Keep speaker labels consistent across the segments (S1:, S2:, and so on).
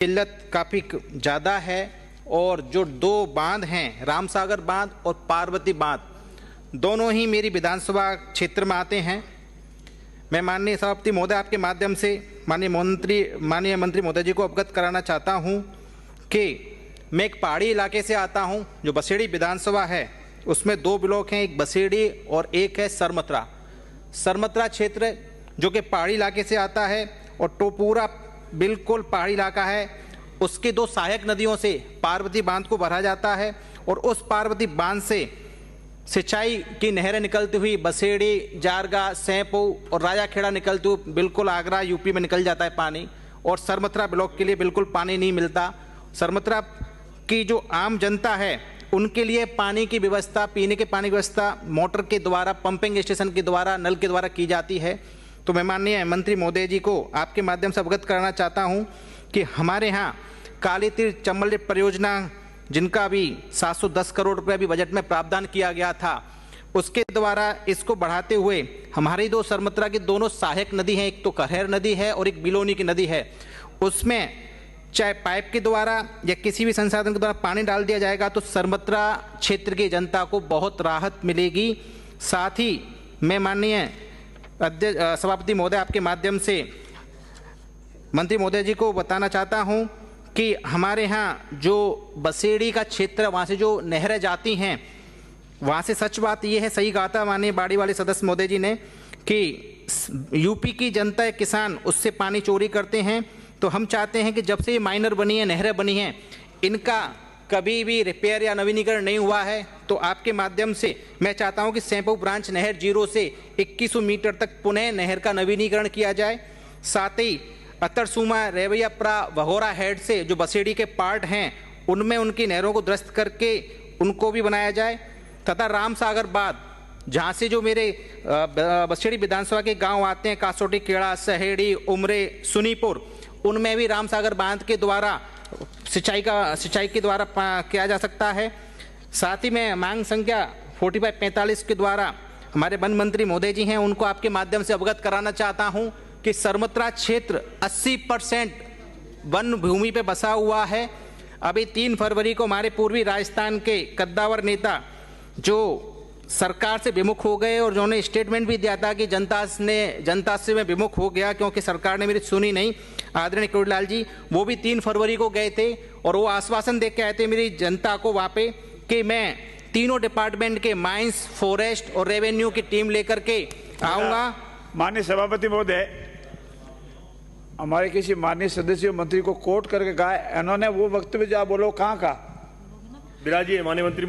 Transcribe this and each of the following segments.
S1: किल्लत काफ़ी ज़्यादा है और जो दो बांध हैं, रामसागर बांध और पार्वती बांध, दोनों ही मेरी विधानसभा क्षेत्र में आते हैं। मैं माननीय सभापति महोदय आपके माध्यम से माननीय मंत्री महोदय जी को अवगत कराना चाहता हूं कि मैं एक पहाड़ी इलाके से आता हूं। जो बसेड़ी विधानसभा है उसमें दो ब्लॉक हैं, एक बसेड़ी और एक है सरमत्रा। सरमत्रा क्षेत्र जो कि पहाड़ी इलाके से आता है और पूरा बिल्कुल पहाड़ी इलाका है। उसकी दो सहायक नदियों से पार्वती बांध को भरा जाता है और उस पार्वती बांध से सिंचाई की नहरें निकलती हुई बसेड़ी, जारगा, सैंपऊ और राजाखेड़ा निकलती हुई बिल्कुल आगरा यूपी में निकल जाता है पानी। और सरमत्रा ब्लॉक के लिए बिल्कुल पानी नहीं मिलता। सरमत्रा की जो आम जनता है उनके लिए पानी की व्यवस्था, पीने के पानी की व्यवस्था मोटर के द्वारा, पंपिंग स्टेशन के द्वारा, नल के द्वारा की जाती है। तो मैं माननीय मंत्री महोदय जी को आपके माध्यम से अवगत कराना चाहता हूं कि हमारे यहाँ काली तीर्थ चंबल परियोजना, जिनका भी 710 करोड़ रुपये अभी बजट में प्रावधान किया गया था, उसके द्वारा इसको बढ़ाते हुए हमारी दो सरमत्रा की दोनों सहायक नदी हैं, एक तो कहर नदी है और एक बिलोनी की नदी है। उसमें चाहे पाइप के द्वारा या किसी भी संसाधन के द्वारा पानी डाल दिया जाएगा तो सरमत्रा क्षेत्र की जनता को बहुत राहत मिलेगी। साथ ही मैं माननीय सभापति महोदय आपके माध्यम से मंत्री महोदय जी को बताना चाहता हूं कि हमारे यहाँ जो बसेड़ी का क्षेत्र, वहाँ से जो नहरें जाती हैं, वहाँ से सच बात ये है, सही कहा था माननीय बाड़ी वाले सदस्य महोदय जी ने कि यूपी की जनता, किसान उससे पानी चोरी करते हैं। तो हम चाहते हैं कि जब से ये माइनर बनी है, नहरें बनी हैं, इनका कभी भी रिपेयर या नवीनीकरण नहीं हुआ है। तो आपके माध्यम से मैं चाहता हूं कि सैंपऊ ब्रांच नहर 0 से 2100 मीटर तक पुनः नहर का नवीनीकरण किया जाए। साथ ही अतरसुमा, रेवैयाप्रा, वहोरा हेड से जो बसेड़ी के पार्ट हैं उनमें उनकी नहरों को दुरुस्त करके उनको भी बनाया जाए। तथा रामसागर बांध, जहाँ से जो मेरे बसेड़ी विधानसभा के गाँव आते हैं, कासोटी, केड़ा, सहेड़ी, उमरे, सुनीपुर, उनमें भी रामसागर बांध के द्वारा सिंचाई के द्वारा किया जा सकता है। साथ ही मैं मांग संख्या 4545 के द्वारा हमारे वन मंत्री महोदय जी हैं उनको आपके माध्यम से अवगत कराना चाहता हूं कि सरमत्रा क्षेत्र 80% वन भूमि पे बसा हुआ है। अभी 3 फरवरी को हमारे पूर्वी राजस्थान के कद्दावर नेता जो सरकार से विमुख हो गए और उन्होंने स्टेटमेंट भी दिया था कि जनता से मैं विमुख हो गया क्योंकि सरकार ने मेरी सुनी नहीं, आदरणीय किरोड़ीलाल जी, वो भी 3 फरवरी को गए थे और वो आश्वासन दे के आए थे मेरी जनता को वहाँ पे कि मैं तीनों डिपार्टमेंट के माइंस, फॉरेस्ट और रेवेन्यू की टीम लेकर के आऊँगा।
S2: माननीय सभापति महोदय, हमारे किसी माननीय सदस्य मंत्री को कोट करके कहा, इन्होंने वो वक्तव्य जो आप बोलो कहाँ का
S3: बिराजिए माननीय मंत्री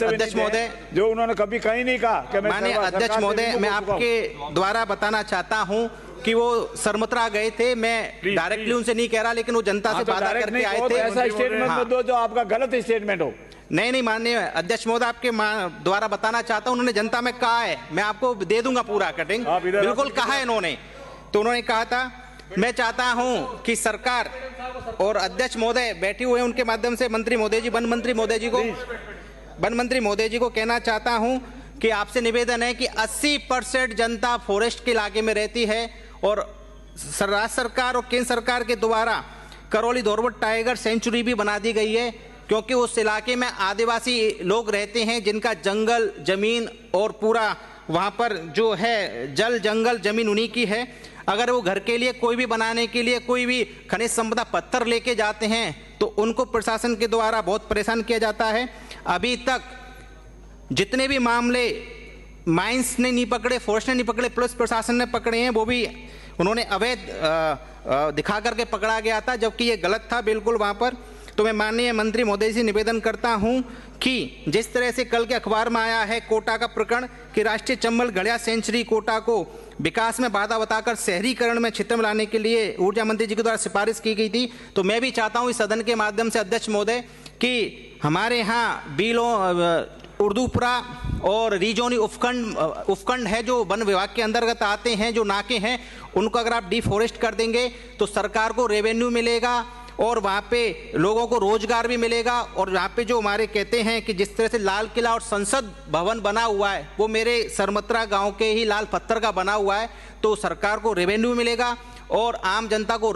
S1: अध्यक्ष महोदय,
S2: जो उन्होंने कभी कहीं नहीं कहा कि मैं
S1: माननीय अध्यक्ष महोदय, मैं आपके द्वारा बताना चाहता हूं कि वो सरमत्रा गए थे। मैं डायरेक्टली उनसे नहीं कह रहा, लेकिन वो जनता से वादा करके आए थे।
S2: ऐसा स्टेटमेंट मत दो जो आपका गलत स्टेटमेंट हो।
S1: नहीं माननीय अध्यक्ष महोदय, आपके द्वारा बताना चाहता हूं, उन्होंने जनता में कहा है, मैं आपको दे दूंगा पूरा कटिंग, बिल्कुल कहा है इन्होंने। तो उन्होंने कहा था, मैं चाहता हूं कि सरकार और अध्यक्ष महोदय बैठे हुए हैं, उनके माध्यम से मंत्री महोदय जी, वन मंत्री महोदय जी को कहना चाहता हूं कि आपसे निवेदन है कि 80% जनता फॉरेस्ट के इलाके में रहती है और राज्य सरकार और केंद्र सरकार के द्वारा करौली धोरवट टाइगर सेंचुरी भी बना दी गई है, क्योंकि उस इलाके में आदिवासी लोग रहते हैं जिनका जंगल, जमीन और पूरा वहाँ पर जो है जल, जंगल, जमीन उन्हीं की है। अगर वो घर के लिए कोई भी बनाने के लिए कोई भी खनिज संपदा पत्थर लेके जाते हैं तो उनको प्रशासन के द्वारा बहुत परेशान किया जाता है। अभी तक जितने भी मामले माइंस ने नहीं पकड़े, फॉरेस्ट ने नहीं पकड़े, पुलिस प्रशासन ने पकड़े हैं, वो भी उन्होंने अवैध दिखा करके पकड़ा गया था, जबकि ये गलत था बिल्कुल वहाँ पर। तो मैं माननीय मंत्री महोदय से निवेदन करता हूं कि जिस तरह से कल के अखबार में आया है कोटा का प्रकरण कि राष्ट्रीय चंबल घड़ियाल सेंचुरी कोटा को विकास में बाधा बताकर शहरीकरण में छितर लाने के लिए ऊर्जा मंत्री जी के द्वारा सिफारिश की गई थी। तो मैं भी चाहता हूं इस सदन के माध्यम से अध्यक्ष महोदय कि हमारे यहाँ बीलों, उर्दूपुरा और रिजोनी उपखंड है जो वन विभाग के अंतर्गत आते हैं, जो नाके हैं, उनको अगर आप डिफॉरेस्ट कर देंगे तो सरकार को रेवेन्यू मिलेगा और वहाँ पे लोगों को रोजगार भी मिलेगा। और यहाँ पे जो हमारे कहते हैं कि जिस तरह से लाल किला और संसद भवन बना हुआ है वो मेरे सरमत्रा गांव के ही लाल पत्थर का बना हुआ है, तो सरकार को रेवेन्यू मिलेगा और आम जनता को